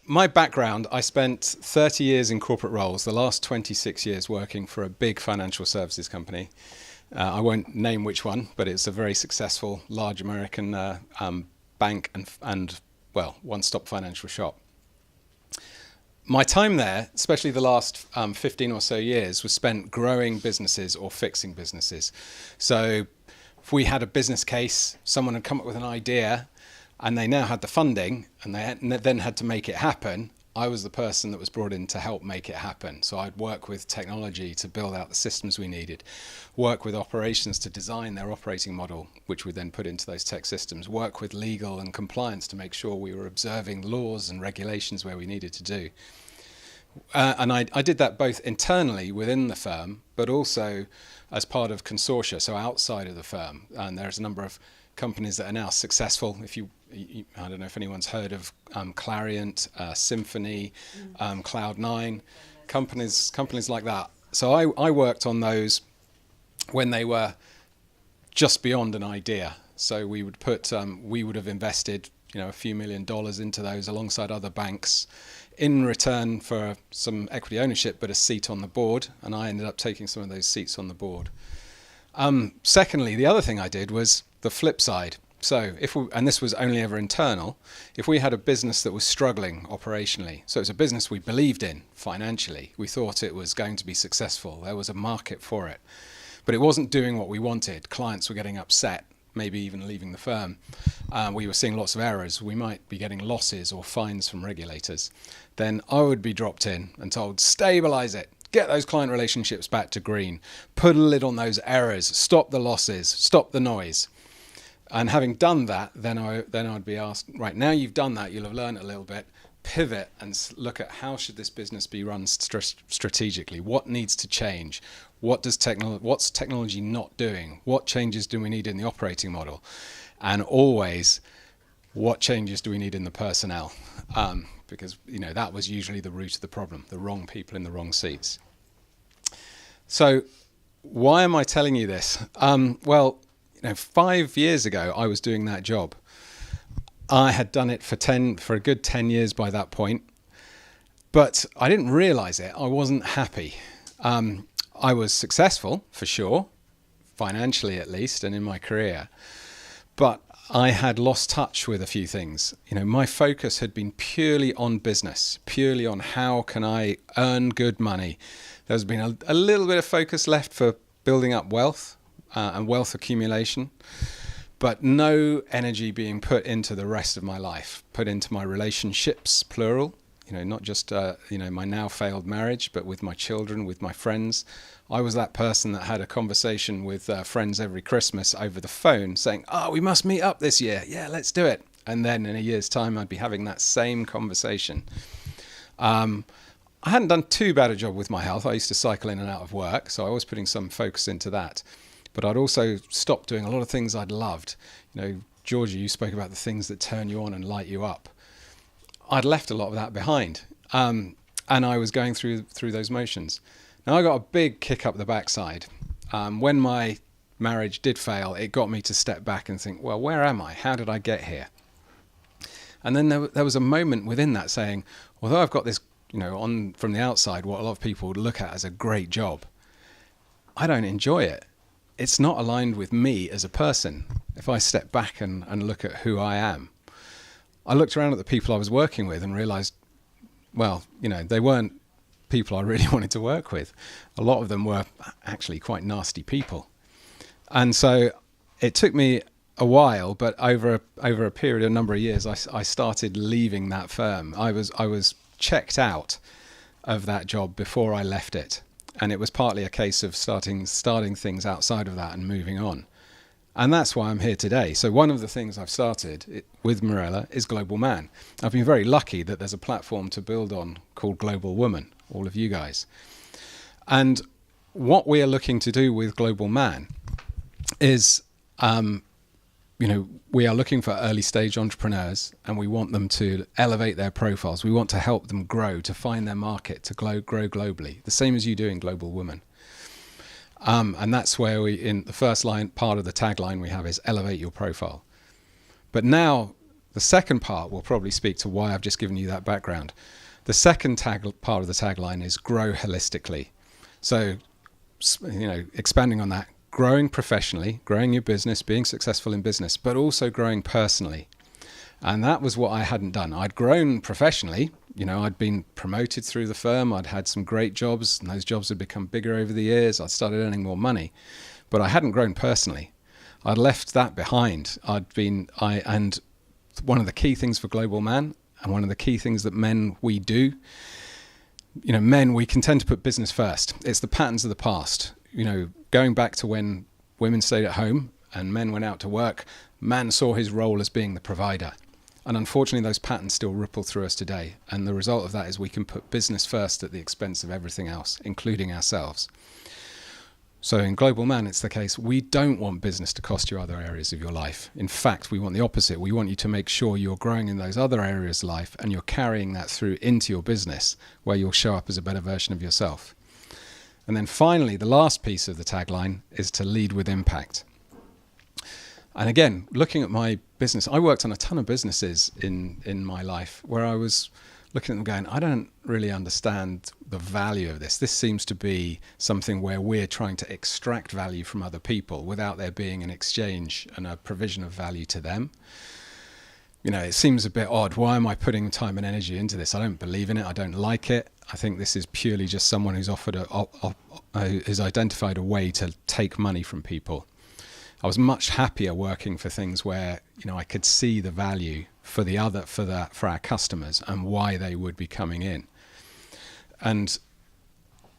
my background, I spent 30 years in corporate roles, the last 26 years working for a big financial services company. I won't name which one, but it's a very successful, large American bank and well, one-stop financial shop. My time there, especially the last 15 or so years, was spent growing businesses or fixing businesses. So if we had a business case, someone had come up with an idea, and they now had the funding, and they then had to make it happen, I was the person that was brought in to help make it happen. So I'd work with technology to build out the systems we needed, work with operations to design their operating model, which we then put into those tech systems, work with legal and compliance to make sure we were observing laws and regulations where we needed to do. And I did that both internally within the firm, but also as part of consortia, so outside of the firm. And there's a number of companies that are now successful. I don't know if anyone's heard of Clariant, Symphony, Cloud9, companies like that. So I worked on those when they were just beyond an idea. So we would have invested, a few $1 million into those alongside other banks in return for some equity ownership, but a seat on the board. And I ended up taking some of those seats on the board. Secondly, the other thing I did was the flip side. So and this was only ever internal, if we had a business that was struggling operationally, so it's a business we believed in financially, we thought it was going to be successful, there was a market for it, but it wasn't doing what we wanted, clients were getting upset, maybe even leaving the firm, we were seeing lots of errors, we might be getting losses or fines from regulators, then I would be dropped in and told, stabilize it, get those client relationships back to green, put a lid on those errors, stop the losses, stop the noise. And having done that, then I'd be asked, right, now you've done that, you'll have learned a little bit, pivot and look at how should this business be run strategically? What needs to change? What's technology not doing? What changes do we need in the operating model? And always, what changes do we need in the personnel? Because that was usually the root of the problem, the wrong people in the wrong seats. So why am I telling you this? 5 years ago, I was doing that job. I had done it for a good 10 years by that point, but I didn't realize it. I wasn't happy. I was successful, for sure, financially at least, and in my career, but I had lost touch with a few things. My focus had been purely on business, purely on how can I earn good money. There's been a little bit of focus left for building up wealth, and wealth accumulation, but no energy being put into the rest of my life, put into my relationships, plural, not just, my now failed marriage, but with my children, with my friends. I was that person that had a conversation with friends every Christmas over the phone saying, we must meet up this year. Yeah, let's do it. And then in a year's time, I'd be having that same conversation. I hadn't done too bad a job with my health. I used to cycle in and out of work, so I was putting some focus into that. But I'd also stopped doing a lot of things I'd loved. Georgia, you spoke about the things that turn you on and light you up. I'd left a lot of that behind, and I was going through those motions. Now I got a big kick up the backside. When my marriage did fail, it got me to step back and think, well, where am I? How did I get here? And then there was a moment within that saying, although I've got this, from the outside, what a lot of people would look at as a great job, I don't enjoy it. It's not aligned with me as a person. If I step back and look at who I am, I looked around at the people I was working with and realized, they weren't people I really wanted to work with. A lot of them were actually quite nasty people. And so it took me a while, but over a period of a number of years, I started leaving that firm. I was checked out of that job before I left it. And it was partly a case of starting things outside of that and moving on. And that's why I'm here today. So one of the things I've started with Mirella is Global Man. I've been very lucky that there's a platform to build on called Global Woman, all of you guys. And what we are looking to do with Global Man is, we are looking for early stage entrepreneurs, and we want them to elevate their profiles. We want to help them grow, to find their market, to grow globally, the same as you do in Global Woman. And that's where in the first part of the tagline we have is elevate your profile. But now The second part will probably speak to why I've just given you that background. The second part of the tagline is grow holistically. So, expanding on that, growing professionally, growing your business, being successful in business, but also growing personally. And that was what I hadn't done. I'd grown professionally. I'd been promoted through the firm. I'd had some great jobs, and those jobs had become bigger over the years. I'd started earning more money, but I hadn't grown personally. I'd left that behind. And one of the key things for Global Man, and one of the key things that we do, men, we can tend to put business first. It's the patterns of the past. Going back to when women stayed at home and men went out to work, man saw his role as being the provider. And unfortunately, those patterns still ripple through us today. And the result of that is we can put business first at the expense of everything else, including ourselves. So in Global Man, it's the case, we don't want business to cost you other areas of your life. In fact, we want the opposite. We want you to make sure you're growing in those other areas of life and you're carrying that through into your business, where you'll show up as a better version of yourself. And then finally, the last piece of the tagline is to lead with impact. And again, looking at my business, I worked on a ton of businesses in my life where I was looking at them going, I don't really understand the value of this. This seems to be something where we're trying to extract value from other people without there being an exchange and a provision of value to them. It seems a bit odd. Why am I putting time and energy into this? I don't believe in it. I don't like it. I think this is purely just someone who's who's identified a way to take money from people. I was much happier working for things where, I could see the value for our customers and why they would be coming in. And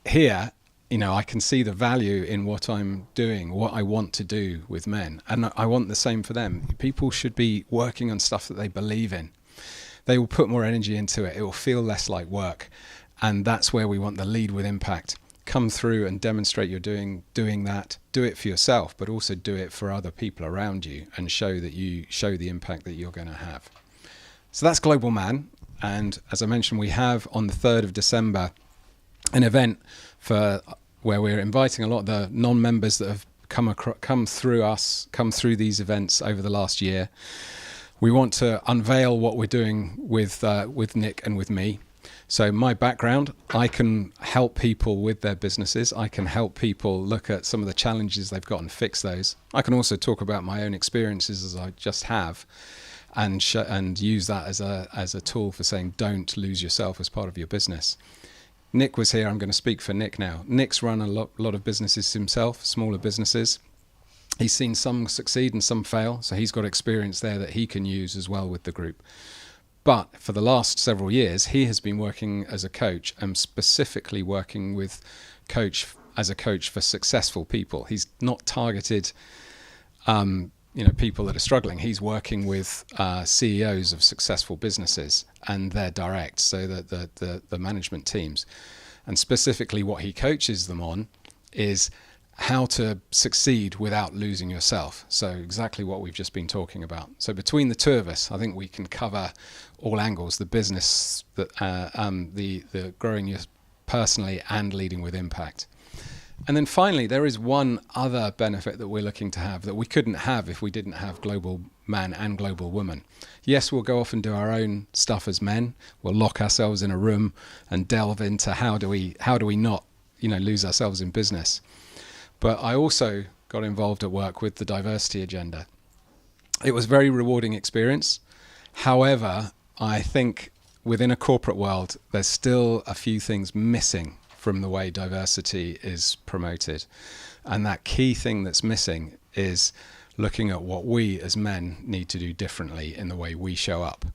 here, I can see the value in what I'm doing, what I want to do with men. And I want the same for them. People should be working on stuff that they believe in. They will put more energy into it. It will feel less like work. And that's where we want the lead with impact. Come through and demonstrate you're doing that. Do it for yourself, but also do it for other people around you and show the impact that you're going to have. So that's Global Man. And as I mentioned, we have on the 3rd of December an event where we're inviting a lot of the non-members that have come through these events over the last year. We want to unveil what we're doing with Nick and with me. So my background, I can help people with their businesses. I can help people look at some of the challenges they've got and fix those. I can also talk about my own experiences as I just have, and use that as a tool for saying don't lose yourself as part of your business. Nick was here. I'm going to speak for Nick now. Nick's run a lot of businesses himself, smaller businesses. He's seen some succeed and some fail, so he's got experience there that he can use as well with the group. But for the last several years, he has been working as a coach, and specifically working with as a coach for successful people. He's not targeted people that are struggling. He's working with CEOs of successful businesses and their direct, so that the management teams. And specifically what he coaches them on is how to succeed without losing yourself. So exactly what we've just been talking about. So between the two of us, I think we can cover all angles: the business, the growing you personally and leading with impact. And then finally, there is one other benefit that we're looking to have that we couldn't have if we didn't have Global Man and Global Woman. Yes, we'll go off and do our own stuff as men. We'll lock ourselves in a room and delve into how do we not, lose ourselves in business. But I also got involved at work with the diversity agenda. It was a very rewarding experience. However, I think within a corporate world, there's still a few things missing from the way diversity is promoted. And that key thing that's missing is looking at what we as men need to do differently in the way we show up.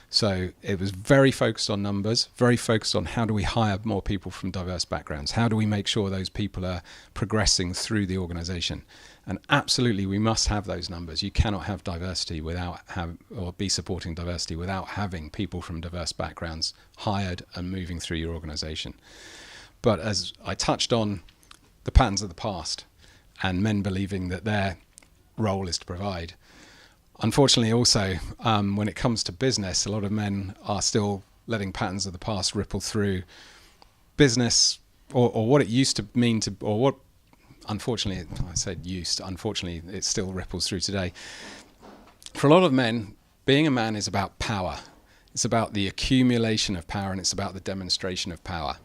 So it was very focused on numbers, very focused on how do we hire more people from diverse backgrounds? How do we make sure those people are progressing through the organization? And absolutely, we must have those numbers. You cannot have diversity or be supporting diversity without having people from diverse backgrounds hired and moving through your organization. But as I touched on, the patterns of the past and men believing that their role is to provide. Unfortunately, also, when it comes to business, a lot of men are still letting patterns of the past ripple through business, or what it used to mean to, or what, unfortunately, I said used, unfortunately, it still ripples through today. For a lot of men, being a man is about power. It's about the accumulation of power, and it's about the demonstration of power.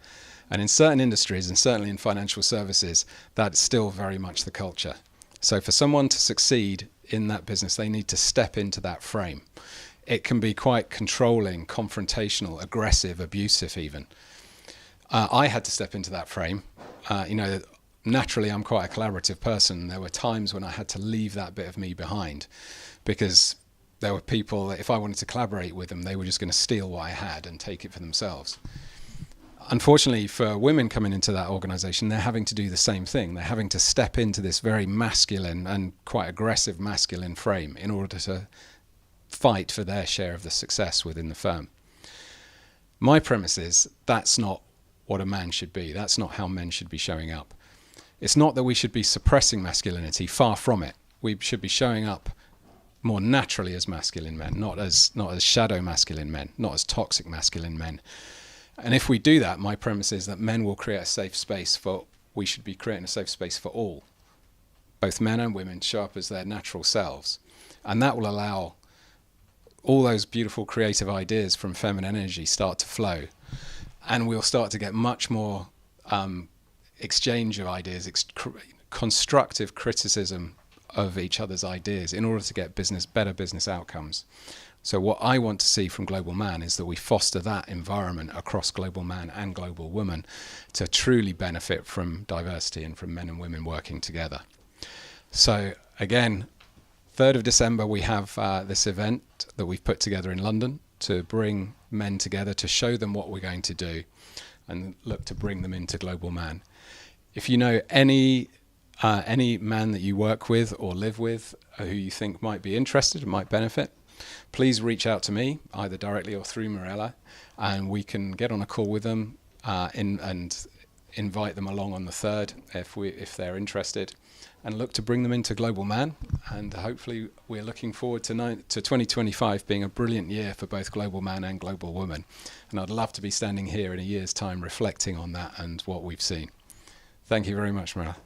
And in certain industries, and certainly in financial services, that's still very much the culture. So for someone to succeed in that business, they need to step into that frame. It can be quite controlling, confrontational, aggressive, abusive even. I had to step into that frame. Naturally, I'm quite a collaborative person. There were times when I had to leave that bit of me behind, because there were people that if I wanted to collaborate with them, they were just going to steal what I had and take it for themselves. Unfortunately, for women coming into that organization, they're having to do the same thing. They're having to step into this very masculine and quite aggressive masculine frame in order to fight for their share of the success within the firm. My premise is that's not what a man should be. That's not how men should be showing up. It's not that we should be suppressing masculinity, far from it. We should be showing up more naturally as masculine men, not as shadow masculine men, not as toxic masculine men. And if we do that, my premise is that men will create a safe space we should be creating a safe space for all, both men and women, to show up as their natural selves. And that will allow all those beautiful creative ideas from feminine energy start to flow. And we'll start to get much more exchange of ideas, constructive criticism of each other's ideas in order to get better business outcomes. So what I want to see from Global Man is that we foster that environment across Global Man and Global Woman to truly benefit from diversity and from men and women working together. So again, 3rd of December, we have this event that we've put together in London to bring men together, to show them what we're going to do and look to bring them into Global Man. If you know any man that you work with or live with who you think might be interested and might benefit, please reach out to me, either directly or through Mirella, and we can get on a call with them and invite them along on the 3rd if they're interested, and look to bring them into Global Man. And hopefully we're looking forward to 2025 being a brilliant year for both Global Man and Global Woman. And I'd love to be standing here in a year's time reflecting on that and what we've seen. Thank you very much, Mirella.